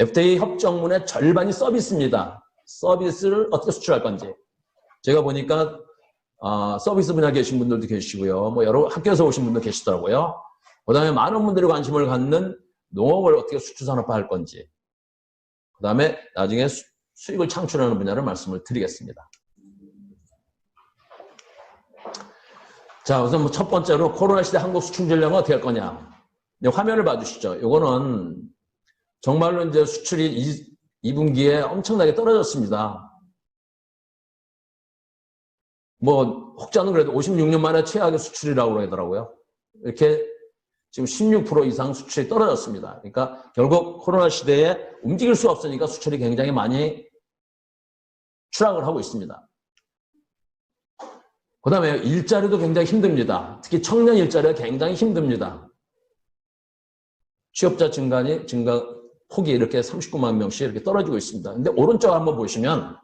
FTA 협정문의 절반이 서비스입니다. 서비스를 어떻게 수출할 건지. 제가 보니까 서비스 분야 계신 분들도 계시고요. 뭐 여러 학교에서 오신 분도 계시더라고요. 그 다음에 많은 분들이 관심을 갖는 농업을 어떻게 수출 산업화할 건지. 그 다음에 나중에 수익을 창출하는 분야를 말씀을 드리겠습니다. 자, 우선 첫 번째로 코로나 시대 한국 수출 전략은 어떻게 할 거냐. 화면을 봐주시죠. 이거는 정말로 이제 수출이 2분기에 엄청나게 떨어졌습니다. 뭐 혹자는 그래도 56년 만에 최악의 수출이라고 그러더라고요. 이렇게 지금 16% 이상 수출이 떨어졌습니다. 그러니까 결국 코로나 시대에 움직일 수 없으니까 수출이 굉장히 많이 추락을 하고 있습니다. 그 다음에 일자리도 굉장히 힘듭니다. 특히 청년 일자리가 굉장히 힘듭니다. 취업자 증가 폭이 이렇게 39만 명씩 이렇게 떨어지고 있습니다. 근데 오른쪽 한번 보시면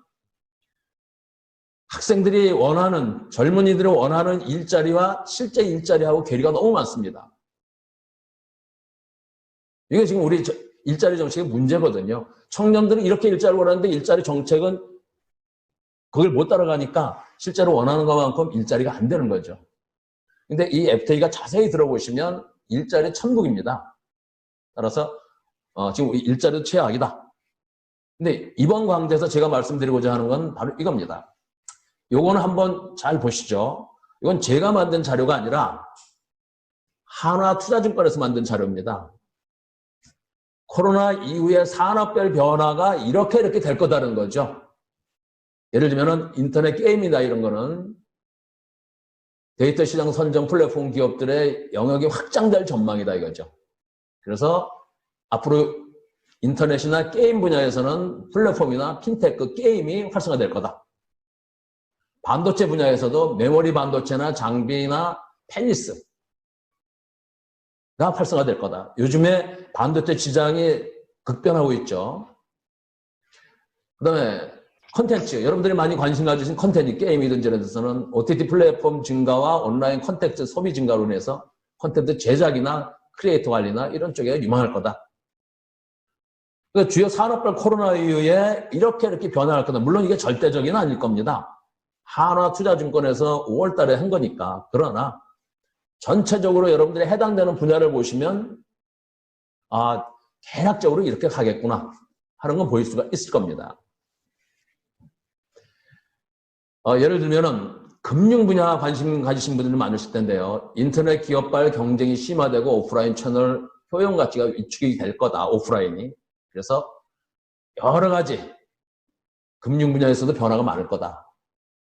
학생들이 원하는, 젊은이들이 원하는 일자리와 실제 일자리하고 괴리가 너무 많습니다. 이게 지금 우리 일자리 정책의 문제거든요. 청년들은 이렇게 일자리를 원하는데 일자리 정책은 그걸 못 따라가니까 실제로 원하는 것만큼 일자리가 안 되는 거죠. 근데 이 FTA가 자세히 들어보시면 일자리 천국입니다. 따라서 지금 일자리도 최악이다. 근데 이번 강좌에서 제가 말씀드리고자 하는 건 바로 이겁니다. 요거는 한번 잘 보시죠. 이건 제가 만든 자료가 아니라 한화투자증권에서 만든 자료입니다. 코로나 이후에 산업별 변화가 이렇게 될 거다라는 거죠. 예를 들면 인터넷 게임이나 이런 거는 데이터 시장 선정 플랫폼 기업들의 영역이 확장될 전망이다 이거죠. 그래서 앞으로 인터넷이나 게임 분야에서는 플랫폼이나 핀테크 게임이 활성화될 거다. 반도체 분야에서도 메모리 반도체나 장비나 페니스가 활성화될 거다. 요즘에 반도체 시장이 급변하고 있죠. 그 다음에 콘텐츠, 여러분들이 많이 관심 가지신 콘텐츠, 게임이든지 이런 데서는 OTT 플랫폼 증가와 온라인 콘텐츠 소비 증가로 인해서 콘텐츠 제작이나 크리에이터 관리나 이런 쪽에 유망할 거다. 그러니까 주요 산업별 코로나 이후에 이렇게 변화할 거다. 물론 이게 절대적인 아닐 겁니다. 한화투자증권에서 5월 달에 한 거니까. 그러나 전체적으로 여러분들이 해당되는 분야를 보시면 대략적으로 이렇게 가겠구나 하는 건 보일 수가 있을 겁니다. 예를 들면은 금융 분야 관심 가지신 분들이 많으실 텐데요. 인터넷 기업발 경쟁이 심화되고 오프라인 채널 효용 가치가 위축이 될 거다. 오프라인이. 그래서 여러 가지 금융 분야에서도 변화가 많을 거다.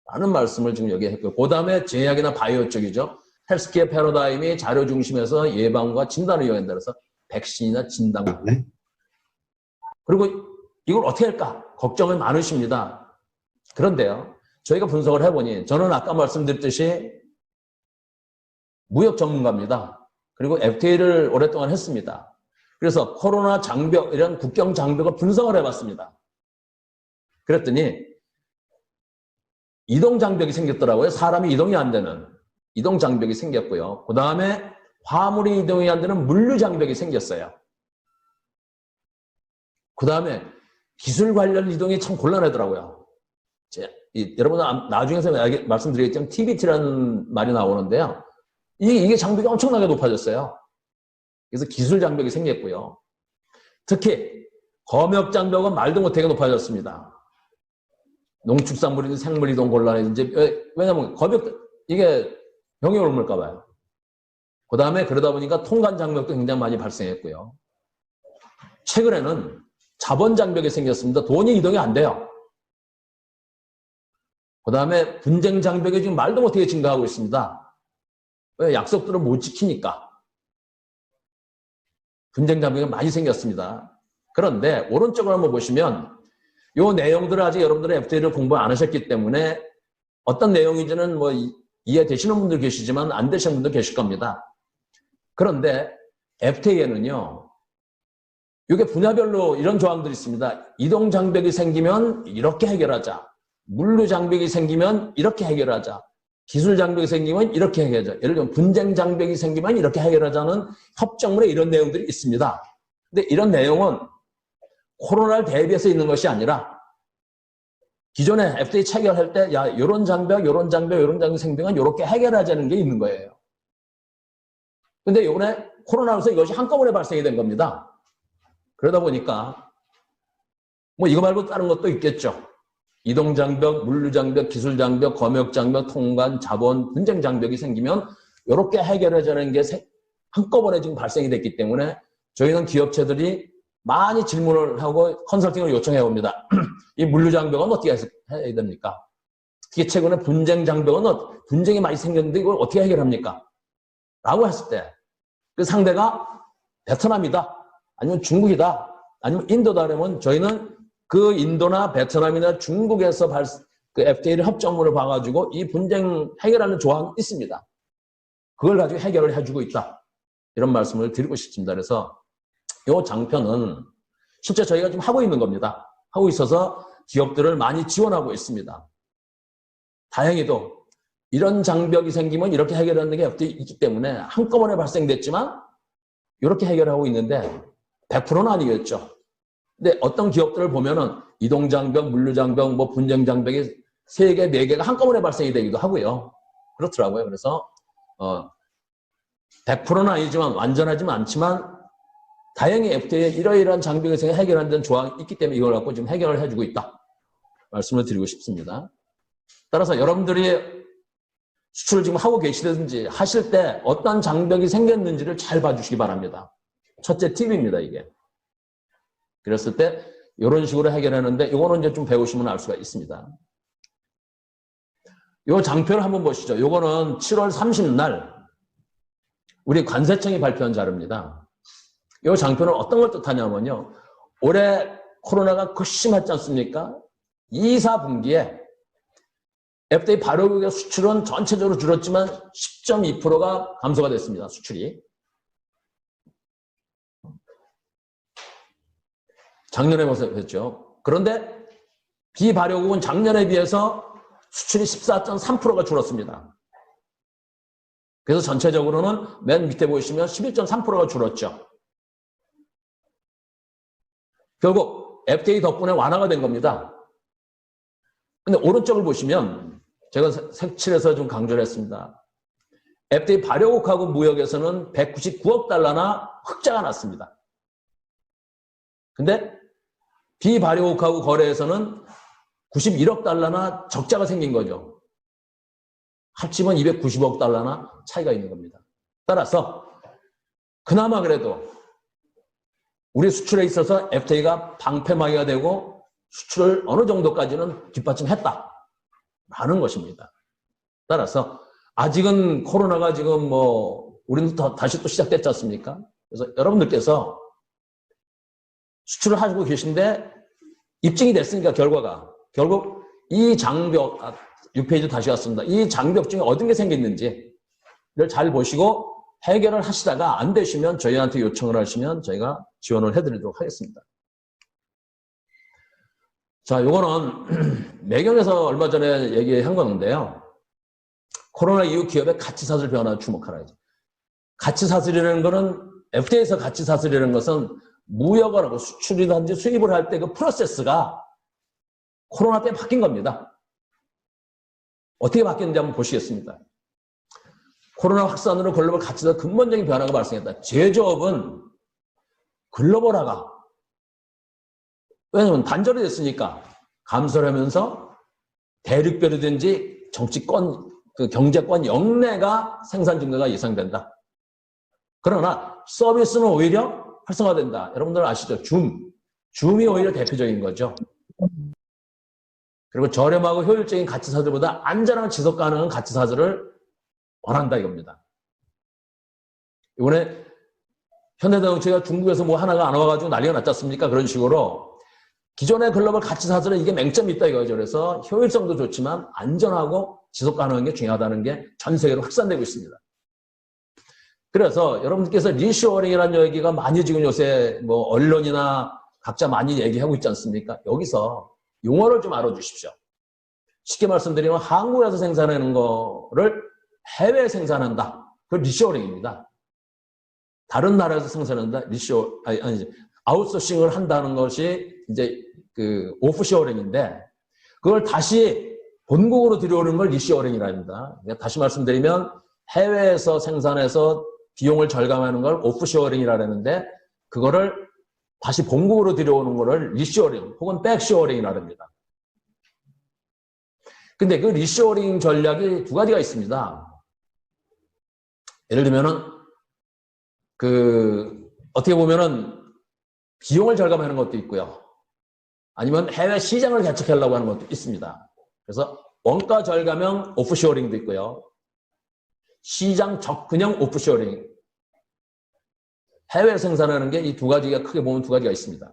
라는 말씀을 지금 여기 했고요. 그 다음에 제약이나 바이오 쪽이죠. 헬스케어 패러다임이 자료 중심에서 예방과 진단을 이용한다. 그래서 백신이나 진단. 네. 그리고 이걸 어떻게 할까? 걱정이 많으십니다. 그런데요. 저희가 분석을 해보니 저는 아까 말씀드렸듯이 무역 전문가입니다. 그리고 FTA를 오랫동안 했습니다. 그래서 코로나 장벽, 이런 국경 장벽을 분석을 해봤습니다. 그랬더니 이동 장벽이 생겼더라고요. 사람이 이동이 안 되는 이동 장벽이 생겼고요. 그 다음에 화물이 이동이 안 되는 물류 장벽이 생겼어요. 그 다음에 기술 관련 이동이 참 곤란하더라고요. 여러분 나중에서 말씀드리겠지만 TBT라는 말이 나오는데요. 이게 장벽이 엄청나게 높아졌어요. 그래서 기술 장벽이 생겼고요. 특히 검역 장벽은 말도 못하게 높아졌습니다. 농축산물이든 생물 이동 곤란이든지 왜냐하면 이게 병이 옮을까 봐요. 그 다음에 그러다 보니까 통관 장벽도 굉장히 많이 발생했고요. 최근에는 자본 장벽이 생겼습니다. 돈이 이동이 안 돼요. 그 다음에 분쟁 장벽이 지금 말도 못하게 증가하고 있습니다. 왜? 약속들을 못 지키니까. 분쟁 장벽이 많이 생겼습니다. 그런데 오른쪽을 한번 보시면 이 내용들을 아직 여러분들은 FTA를 공부 안 하셨기 때문에 어떤 내용인지는 뭐 이해되시는 분들 계시지만 안 되시는 분들 계실 겁니다. 그런데 FTA에는요. 이게 분야별로 이런 조항들이 있습니다. 이동 장벽이 생기면 이렇게 해결하자. 물류 장벽이 생기면 이렇게 해결하자. 기술 장벽이 생기면 이렇게 해결하자. 예를 들면 분쟁 장벽이 생기면 이렇게 해결하자는 협정문에 이런 내용들이 있습니다. 근데 이런 내용은 코로나를 대비해서 있는 것이 아니라 기존에 FDA 체결할 때 야, 이런 장벽, 이런 장벽, 이런 장벽 생기면 이렇게 해결하자는 게 있는 거예요. 근데 이번에 코로나로서 이것이 한꺼번에 발생이 된 겁니다. 그러다 보니까 뭐 이거 말고 다른 것도 있겠죠. 이동장벽, 물류장벽, 기술장벽, 검역장벽, 통관, 자본, 분쟁장벽이 생기면 이렇게 해결하자는 게 한꺼번에 지금 발생이 됐기 때문에 저희는 기업체들이 많이 질문을 하고 컨설팅을 요청해 옵니다. 이 물류장벽은 어떻게 해야 됩니까? 특히 최근에 분쟁장벽은 분쟁이 많이 생겼는데 이걸 어떻게 해결합니까? 라고 했을 때 그 상대가 베트남이다, 아니면 중국이다, 아니면 인도다 그러면 저희는 그 인도나 베트남이나 중국에서 그 FTA를 협정문을 봐가지고 이 분쟁 해결하는 조항이 있습니다. 그걸 가지고 해결을 해주고 있다. 이런 말씀을 드리고 싶습니다. 그래서 이 장표는 실제 저희가 지금 하고 있는 겁니다. 하고 있어서 기업들을 많이 지원하고 있습니다. 다행히도 이런 장벽이 생기면 이렇게 해결하는 게 FTA에 있기 때문에 한꺼번에 발생됐지만 이렇게 해결하고 있는데 100%는 아니겠죠. 근데 어떤 기업들을 보면은 이동장벽, 물류장벽, 뭐 분쟁장벽이 3개, 4개가 한꺼번에 발생이 되기도 하고요. 그렇더라고요. 그래서 100%는 아니지만 완전하지는 않지만 다행히 FTA에 이러이러한 장벽이 생겨 해결하는 조항이 있기 때문에 이걸 갖고 지금 해결을 해주고 있다. 말씀을 드리고 싶습니다. 따라서 여러분들이 수출을 지금 하고 계시든지 하실 때 어떤 장벽이 생겼는지를 잘 봐주시기 바랍니다. 첫째 팁입니다, 이게. 그랬을 때 이런 식으로 해결하는데 이거는 이제 좀 배우시면 알 수가 있습니다. 이 장표를 한번 보시죠. 이거는 7월 30날 우리 관세청이 발표한 자료입니다. 이 장표는 어떤 걸 뜻하냐면요. 올해 코로나가 극심했지 않습니까? 2, 4분기에 FDA 발효국의 수출은 전체적으로 줄었지만 10.2%가 감소가 됐습니다. 수출이. 작년에 봤죠. 그런데 비발효국은 작년에 비해서 수출이 14.3%가 줄었습니다. 그래서 전체적으로는 맨 밑에 보시면 11.3%가 줄었죠. 결국 FDA 덕분에 완화가 된 겁니다. 근데 오른쪽을 보시면 제가 색칠해서 좀 강조를 했습니다. FDA 발효국하고 무역에서는 199억 달러나 흑자가 났습니다. 근데 비발효국하고 거래에서는 91억 달러나 적자가 생긴 거죠. 합치면 290억 달러나 차이가 있는 겁니다. 따라서 그나마 그래도 우리 수출에 있어서 FTA가 방패막이가 되고 수출을 어느 정도까지는 뒷받침했다라는 것입니다. 따라서 아직은 코로나가 지금 우리는 다시 또 시작됐지 않습니까? 그래서 여러분들께서 수출을 하고 계신데 입증이 됐으니까 결과가 결국 이 장벽 6페이지 다시 왔습니다. 이 장벽 중에 어떤 게 생겼는지를 잘 보시고 해결을 하시다가 안 되시면 저희한테 요청을 하시면 저희가 지원을 해드리도록 하겠습니다. 자, 요거는 매경에서 얼마 전에 얘기한 건데요. 코로나 이후 기업의 가치사슬 변화 주목하라. 가치사슬이라는 거는 FTA에서 가치사슬이라는 것은 무역을 하고 수출이든지 수입을 할 때 그 프로세스가 코로나 때문에 바뀐 겁니다. 어떻게 바뀌었는지 한번 보시겠습니다. 코로나 확산으로 글로벌 가치사 근본적인 변화가 발생했다. 제조업은 글로벌화가 왜냐하면 단절이 됐으니까 감소를 하면서 대륙별이든지 정치권, 경제권 역내가 생산 증가가 예상된다. 그러나 서비스는 오히려 활성화된다. 여러분들 아시죠? 줌이 오히려 대표적인 거죠. 그리고 저렴하고 효율적인 가치사들보다 안전한 지속 가능한 가치사들을 원한다 이겁니다. 이번에 현대자동차가 중국에서 뭐 하나가 안 와가지고 난리가 났지 않습니까? 그런 식으로 기존의 글로벌 가치사들은 이게 맹점이 있다 이거죠. 그래서 효율성도 좋지만 안전하고 지속 가능한 게 중요하다는 게 전 세계로 확산되고 있습니다. 그래서 여러분들께서 리쇼어링이라는 얘기가 많이 지금 요새 언론이나 각자 많이 얘기하고 있지 않습니까? 여기서 용어를 좀 알아주십시오. 쉽게 말씀드리면 한국에서 생산하는 거를 해외에 생산한다. 그건 리쇼어링입니다. 다른 나라에서 생산한다. 아웃소싱을 한다는 것이 이제 그 오프쇼어링인데 그걸 다시 본국으로 들여오는 걸 리쇼어링이라 합니다. 다시 말씀드리면 해외에서 생산해서 비용을 절감하는 걸 오프쇼어링이라 하는데 그거를 다시 본국으로 들여오는 거를 리쇼어링 혹은 백쇼어링이라 합니다. 근데 그 리쇼어링 전략이 두 가지가 있습니다. 예를 들면은 어떻게 보면은 비용을 절감하는 것도 있고요. 아니면 해외 시장을 개척하려고 하는 것도 있습니다. 그래서 원가 절감형 오프쇼어링도 있고요. 시장 접근형 오프쇼어링. 해외 생산하는 게 이 두 가지가 크게 보면 두 가지가 있습니다.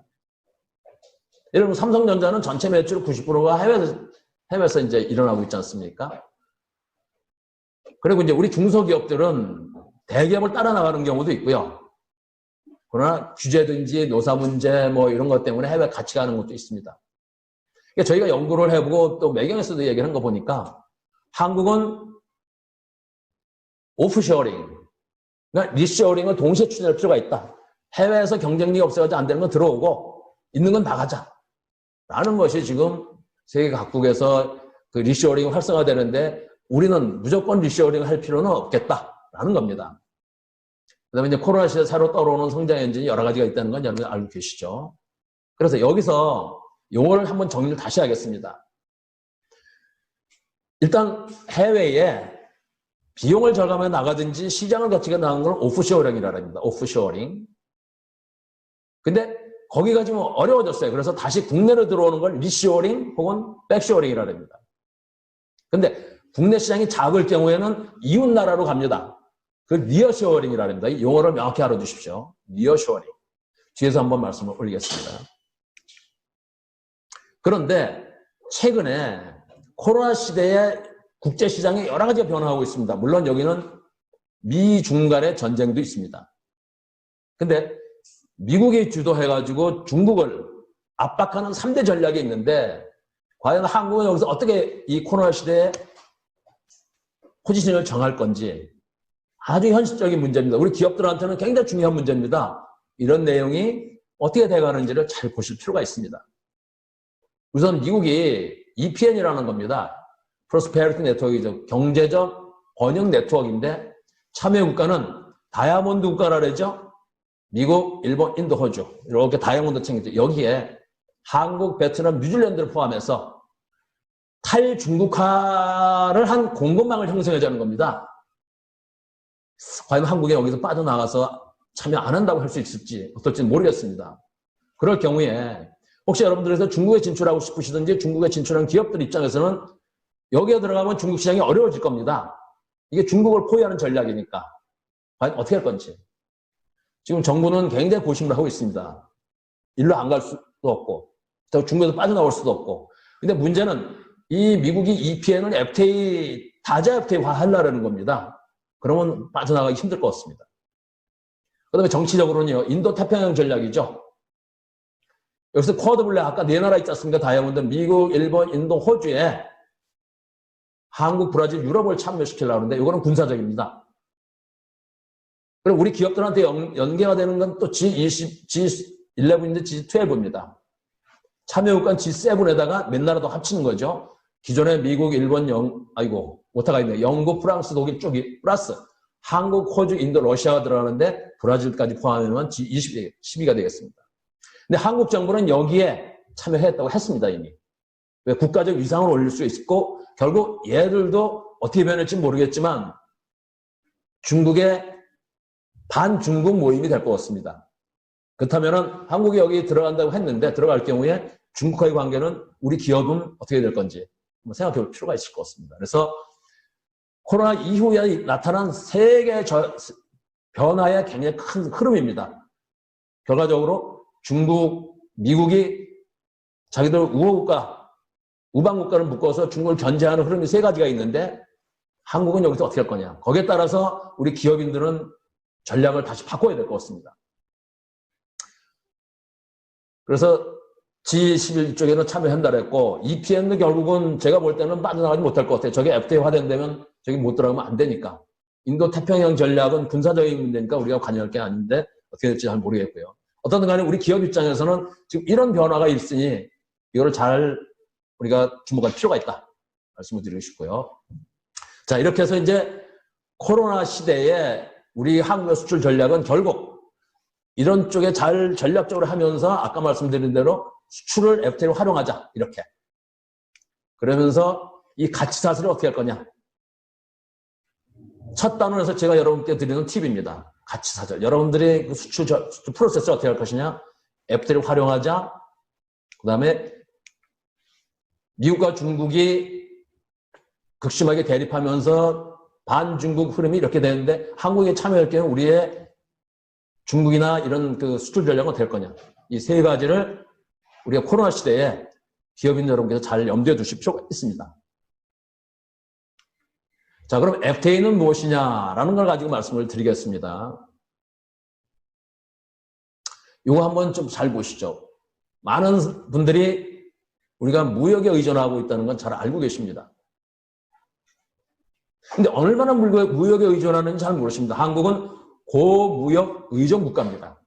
예를 들면 삼성전자는 전체 매출 90%가 해외에서 이제 일어나고 있지 않습니까? 그리고 이제 우리 중소기업들은 대기업을 따라 나가는 경우도 있고요. 그러나 규제든지 노사 문제 뭐 이런 것 때문에 해외 같이 가는 것도 있습니다. 그러니까 저희가 연구를 해보고 또 매경에서도 얘기를 한 거 보니까 한국은 오프쇼어링, 그러니까 리쇼어링을 동시에 추진할 필요가 있다. 해외에서 경쟁력이 없어가지고 안 되는 건 들어오고 있는 건 나가자. 라는 것이 지금 세계 각국에서 그 리쇼어링이 활성화되는데 우리는 무조건 리쇼어링을 할 필요는 없겠다라는 겁니다. 그 다음에 이제 코로나 시대 새로 떠오르는 성장 엔진이 여러 가지가 있다는 건 여러분 알고 계시죠? 그래서 여기서 요거를 한번 정리를 다시 하겠습니다. 일단 해외에 비용을 절감해 나가든지 시장을 거치게 나가는 걸 오프쇼어링이라고 합니다. 오프쇼어링. 근데 거기가 지금 어려워졌어요. 그래서 다시 국내로 들어오는 걸 리쇼어링 혹은 백쇼어링이라고 합니다. 근데 국내 시장이 작을 경우에는 이웃 나라로 갑니다. 그 니어쇼어링이라고 합니다. 이 용어를 명확히 알아두십시오. 니어쇼어링. 뒤에서 한번 말씀을 올리겠습니다. 그런데 최근에 코로나 시대에 국제시장에 여러 가지가 변화하고 있습니다. 물론 여기는 미중 간의 전쟁도 있습니다. 근데 미국이 주도해가지고 중국을 압박하는 3대 전략이 있는데 과연 한국은 여기서 어떻게 이 코로나 시대에 포지션을 정할 건지 아주 현실적인 문제입니다. 우리 기업들한테는 굉장히 중요한 문제입니다. 이런 내용이 어떻게 돼가는지를 잘 보실 필요가 있습니다. 우선 미국이 EPN이라는 겁니다. 프로스페리티 네트워크이죠. 경제적 번영 네트워크인데 참여 국가는 다이아몬드 국가라 그러죠. 미국, 일본, 인도, 호주 이렇게 다이아몬드 챙기죠. 여기에 한국, 베트남, 뉴질랜드를 포함해서 탈중국화를 한 공급망을 형성하자는 겁니다. 과연 한국이 여기서 빠져나가서 참여 안 한다고 할 수 있을지 어떨지 모르겠습니다. 그럴 경우에 혹시 여러분들께서 중국에 진출하고 싶으시든지 중국에 진출한 기업들 입장에서는 여기에 들어가면 중국 시장이 어려워질 겁니다. 이게 중국을 포위하는 전략이니까 과연 어떻게 할 건지. 지금 정부는 굉장히 고심을 하고 있습니다. 일로 안 갈 수도 없고 또 중국에서 빠져나올 수도 없고. 근데 문제는 이 미국이 EPN을 FTA, 다자 FTA화 하려는 겁니다. 그러면 빠져나가기 힘들 것 같습니다. 그 다음에 정치적으로는요, 인도 태평양 전략이죠. 여기서 쿼드 블랙, 아까 네 나라 있지 않습니까? 다이아몬드, 미국, 일본, 인도, 호주에 한국, 브라질, 유럽을 참여시키려고 하는데 이거는 군사적입니다. 그리고 우리 기업들한테 연계가 되는 건 또 G20, G11인데 G12입니다. 참여국가 G7에다가 몇 나라 더 합치는 거죠. 기존에 미국, 일본, 오타가 있네요. 영국, 프랑스, 독일 쪽이 플러스 한국, 호주, 인도, 러시아가 들어가는데 브라질까지 포함하면 G20, 12가 되겠습니다. 근데 한국 정부는 여기에 참여했다고 했습니다, 이미. 왜 국가적 위상을 올릴 수 있고 결국 얘들도 어떻게 변할지 모르겠지만 중국의 반중국 모임이 될 것 같습니다. 그렇다면 한국이 여기 들어간다고 했는데 들어갈 경우에 중국과의 관계는 우리 기업은 어떻게 될 건지 한번 생각해 볼 필요가 있을 것 같습니다. 그래서 코로나 이후에 나타난 세계 변화의 굉장히 큰 흐름입니다. 결과적으로 중국, 미국이 자기들 우호국가, 우방국가를 묶어서 중국을 견제하는 흐름이 세 가지가 있는데 한국은 여기서 어떻게 할 거냐. 거기에 따라서 우리 기업인들은 전략을 다시 바꿔야 될 것 같습니다. 그래서 G11 쪽에는 참여한다고 했고 EPN도 결국은 제가 볼 때는 빠져나가지 못할 것 같아요. 저게 FTA화 된다면 저기 못 들어가면 안 되니까. 인도 태평양 전략은 군사적인 문제니까 우리가 관여할 게 아닌데 어떻게 될지 잘 모르겠고요. 어떻든 간에 우리 기업 입장에서는 지금 이런 변화가 있으니 이거를 잘 우리가 주목할 필요가 있다. 말씀을 드리고 싶고요. 자, 이렇게 해서 이제 코로나 시대에 우리 한국의 수출 전략은 결국 이런 쪽에 잘 전략적으로 하면서 아까 말씀드린 대로 수출을 FTA를 활용하자. 이렇게. 그러면서 이 가치 사슬을 어떻게 할 거냐. 첫 단원에서 제가 여러분께 드리는 팁입니다. 가치 사슬. 여러분들이 그 수출 프로세스를 어떻게 할 것이냐. FTA를 활용하자. 그 다음에 미국과 중국이 극심하게 대립하면서 반중국 흐름이 이렇게 되는데 한국에 참여할 경우 우리의 중국이나 이런 그 수출 전략은 어떻게 할 거냐. 이 세 가지를 우리가 코로나 시대에 기업인 여러분께서 잘 염두에 두실 필요가 있습니다. 자, 그럼 FTA는 무엇이냐라는 걸 가지고 말씀을 드리겠습니다. 이거 한번 좀 잘 보시죠. 많은 분들이 우리가 무역에 의존하고 있다는 건 잘 알고 계십니다. 근데 얼마나 무역에 의존하는지 잘 모르십니다. 한국은 고무역 의존 국가입니다.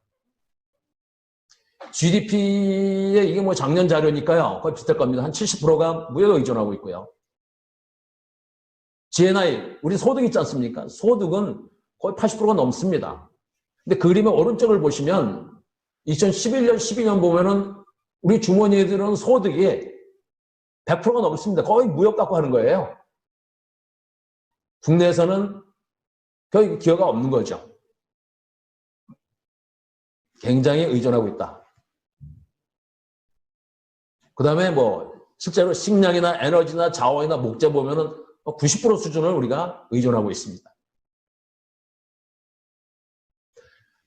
GDP에 이게 뭐 작년 자료니까요. 거의 비슷할 겁니다. 한 70%가 무역에 의존하고 있고요. GNI, 우리 소득 있지 않습니까? 소득은 거의 80%가 넘습니다. 근데 그림의 오른쪽을 보시면 2011년, 12년 보면은 우리 주머니들은 소득이 100%가 넘습니다. 거의 무역 갖고 하는 거예요. 국내에서는 거의 기여가 없는 거죠. 굉장히 의존하고 있다. 그 다음에 뭐 실제로 식량이나 에너지나 자원이나 목재 보면은 90% 수준을 우리가 의존하고 있습니다.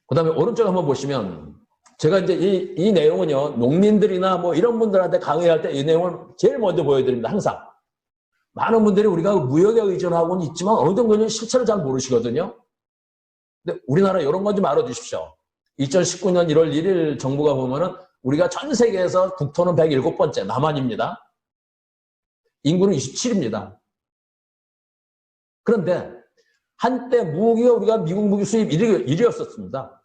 그 다음에 오른쪽 한번 보시면 제가 이제 이 내용은요, 농민들이나 뭐 이런 분들한테 강의할 때 이 내용을 제일 먼저 보여드립니다. 항상. 많은 분들이 우리가 무역에 의존하고는 있지만 어느 정도는 실체를 잘 모르시거든요. 근데 우리나라 이런 건 좀 알아두십시오. 2019년 1월 1일 정부가 보면은 우리가 전 세계에서 국토는 107번째, 남한입니다. 인구는 27입니다. 그런데 한때 무기가 우리가 미국 무기 수입 1위였었습니다.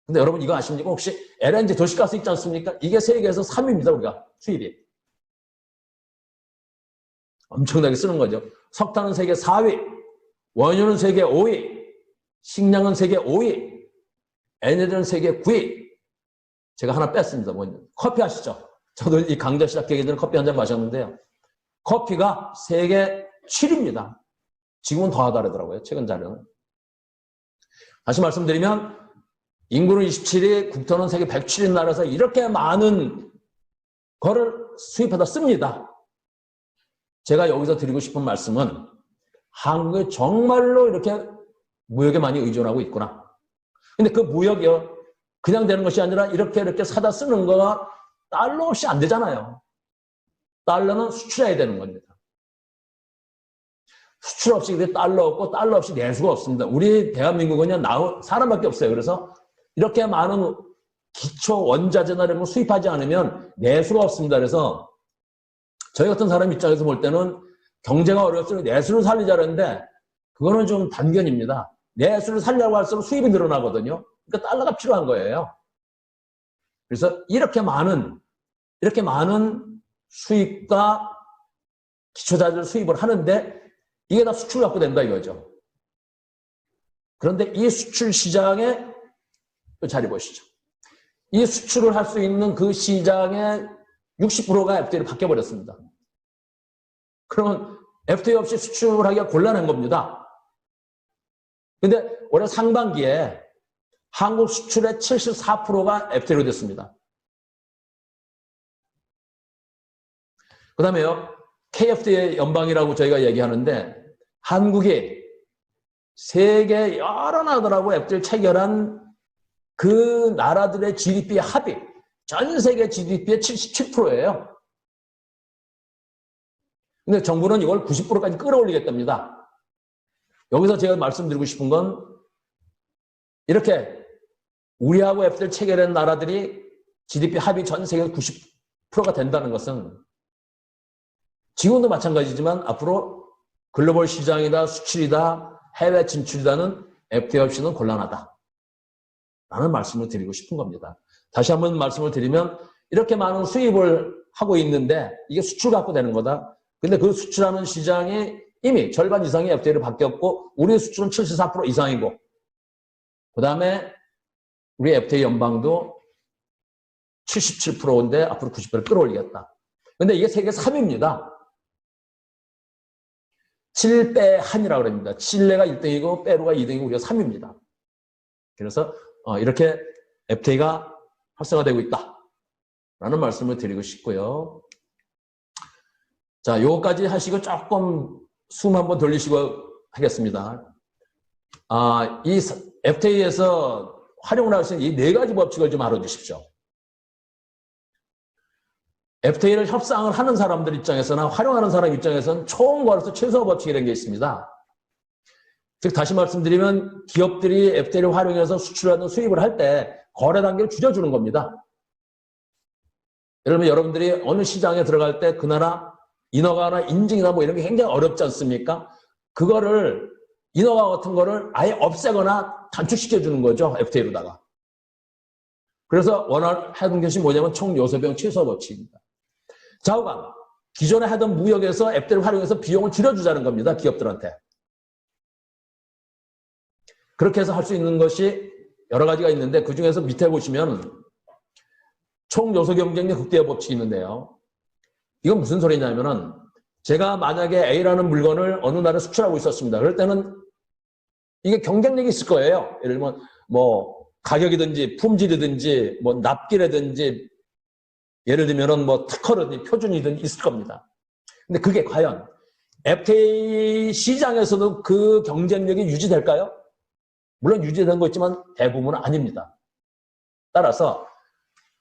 근데 여러분 이거 아십니까? 혹시 LNG 도시가스 있지 않습니까? 이게 세계에서 3위입니다. 우리가 수입이. 엄청나게 쓰는 거죠. 석탄은 세계 4위, 원유는 세계 5위, 식량은 세계 5위, 에너지는 세계 9위. 제가 하나 뺐습니다. 커피 아시죠? 저도 이 강좌 시작하기 전에 커피 한 잔 마셨는데요. 커피가 세계 7위입니다. 지금은 더 하다르더라고요. 최근 자료는. 다시 말씀드리면 인구는 27위, 국토는 세계 107위 나라에서 이렇게 많은 거를 수입하다 씁니다. 제가 여기서 드리고 싶은 말씀은 한국이 정말로 이렇게 무역에 많이 의존하고 있구나. 근데 그 무역이요, 그냥 되는 것이 아니라 이렇게 사다 쓰는 거가 달러 없이 안 되잖아요. 달러는 수출해야 되는 겁니다. 수출 없이 달러 없고 달러 없이 내수가 없습니다. 우리 대한민국은 사람밖에 없어요. 그래서 이렇게 많은 기초 원자재나 이런 거 수입하지 않으면 내수가 없습니다. 그래서 저희 같은 사람 입장에서 볼 때는 경제가 어려울수록 내수를 살리자는데 그거는 좀 단견입니다. 내수를 살려고 할수록 수입이 늘어나거든요. 그러니까 달러가 필요한 거예요. 그래서 이렇게 많은 수입과 기초자재를 수입을 하는데 이게 다 수출 갖고 된다 이거죠. 그런데 이 수출 시장에 자리 보시죠. 이 수출을 할 수 있는 그 시장의 60%가 FTA로 바뀌어버렸습니다. 그러면 FTA 없이 수출하기가 곤란한 겁니다. 근데 올해 상반기에 한국 수출의 74%가 FTA로 됐습니다. 그 다음에요, KFTA 연방이라고 저희가 얘기하는데 한국이 세계 여러 나라들하고 FTA를 체결한 그 나라들의 GDP 합이 전 세계 GDP의 77%예요. 근데 정부는 이걸 90%까지 끌어올리겠답니다. 여기서 제가 말씀드리고 싶은 건 이렇게 우리하고 FTA를 체결한 나라들이 GDP 합이 전 세계 90%가 된다는 것은 지금도 마찬가지지만 앞으로 글로벌 시장이다, 수출이다, 해외 진출이다는 FTA 없이는 곤란하다. 라는 말씀을 드리고 싶은 겁니다. 다시 한번 말씀을 드리면 이렇게 많은 수입을 하고 있는데 이게 수출 갖고 되는 거다. 근데 그 수출하는 시장이 이미 절반 이상이 FTA로 바뀌었고 우리 수출은 74% 이상이고 그 다음에 우리 FTA 연방도 77%인데 앞으로 90%를 끌어올리겠다. 근데 이게 세계 3위입니다. 칠레 한이라고 합니다. 칠레가 1등이고 페루가 2등이고 우리가 3위입니다. 그래서 이렇게 FTA가 활성화되고 있다. 라는 말씀을 드리고 싶고요. 자, 요거까지 하시고 조금 숨 한번 돌리시고 하겠습니다. 이 FTA에서 활용을 할 수 있는 이 네 가지 법칙을 좀 알아두십시오. FTA를 협상을 하는 사람들 입장에서나 활용하는 사람 입장에서는 총 거래소 최소 법칙이라는 게 있습니다. 즉 다시 말씀드리면 기업들이 FTA를 활용해서 수출하는 수입을 할 때 거래 단계를 줄여주는 겁니다. 예를 들면 여러분들이 어느 시장에 들어갈 때 그 나라 인허가나 인증이나 뭐 이런 게 굉장히 어렵지 않습니까? 그거를 인허가 같은 거를 아예 없애거나 단축시켜주는 거죠. FTA로다가. 그래서 하던 것이 뭐냐면 총요소비용 최소 법칙입니다. 좌우간, 기존에 하던 무역에서 FTA를 활용해서 비용을 줄여주자는 겁니다. 기업들한테. 그렇게 해서 할 수 있는 것이 여러 가지가 있는데 그중에서 밑에 보시면 총요소 경쟁력 극대화 법칙이 있는데요. 이건 무슨 소리냐면은 제가 만약에 A라는 물건을 어느 나라에 수출하고 있었습니다. 그럴 때는 이게 경쟁력이 있을 거예요. 예를 들면 뭐 가격이든지 품질이든지 뭐 납기라든지 예를 들면은 뭐 특허든지 표준이든지 있을 겁니다. 근데 그게 과연 FTA 시장에서도 그 경쟁력이 유지될까요? 물론 유지된 거 있지만 대부분은 아닙니다. 따라서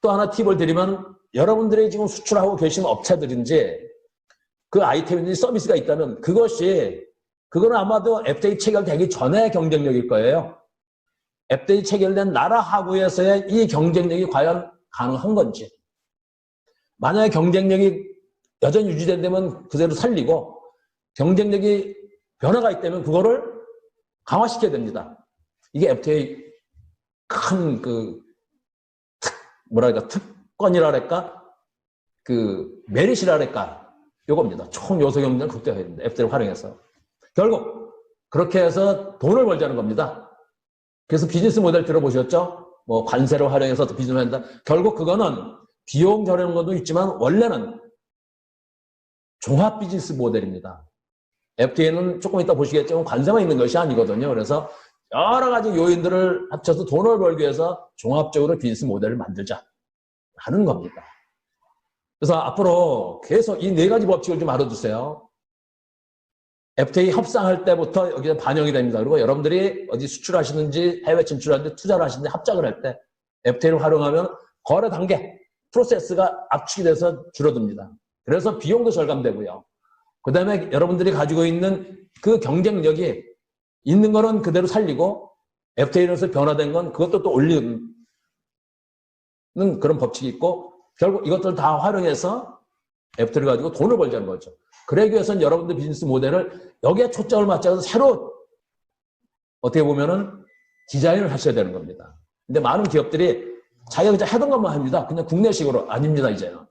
또 하나 팁을 드리면 여러분들이 지금 수출하고 계신 업체들인지 그 아이템인지 서비스가 있다면 그거는 아마도 FTA 체결되기 전에 경쟁력일 거예요. FTA 체결된 나라하고에서의 이 경쟁력이 과연 가능한 건지. 만약에 경쟁력이 여전히 유지된다면 그대로 살리고 경쟁력이 변화가 있다면 그거를 강화시켜야 됩니다. 이게 FTA 큰 특권이랄까? 메리트랄까? 요겁니다. 총 요소 경쟁을 극대화해야 됩니다. FTA를 활용해서. 결국 그렇게 해서 돈을 벌자는 겁니다. 그래서 비즈니스 모델 들어보셨죠? 뭐 관세를 활용해서 비즈니스를 한다. 결국 그거는 비용 절약하는 것도 있지만 원래는 종합 비즈니스 모델입니다. FTA는 조금 이따 보시겠지만 관세만 있는 것이 아니거든요. 그래서 여러 가지 요인들을 합쳐서 돈을 벌기 위해서 종합적으로 비즈니스 모델을 만들자 하는 겁니다. 그래서 앞으로 계속 이 네 가지 법칙을 좀 알아두세요. FTA 협상할 때부터 여기에 반영이 됩니다. 그리고 여러분들이 어디 수출하시는지 해외 진출하는지 투자를 하시는지 합작을 할 때 FTA를 활용하면 거래 단계, 프로세스가 압축이 돼서 줄어듭니다. 그래서 비용도 절감되고요. 그 다음에 여러분들이 가지고 있는 그 경쟁력이 있는 거는 그대로 살리고 FTA로서 변화된 건 그것도 또 올리는 그런 법칙이 있고 결국 이것들 다 활용해서 FTA를 가지고 돈을 벌자는 거죠. 그러기 위해서는 여러분들 비즈니스 모델을 여기에 초점을 맞춰서 새로 어떻게 보면은 디자인을 하셔야 되는 겁니다. 근데 많은 기업들이 자기가 그냥 하던 것만 합니다. 그냥 국내식으로 아닙니다, 이제는.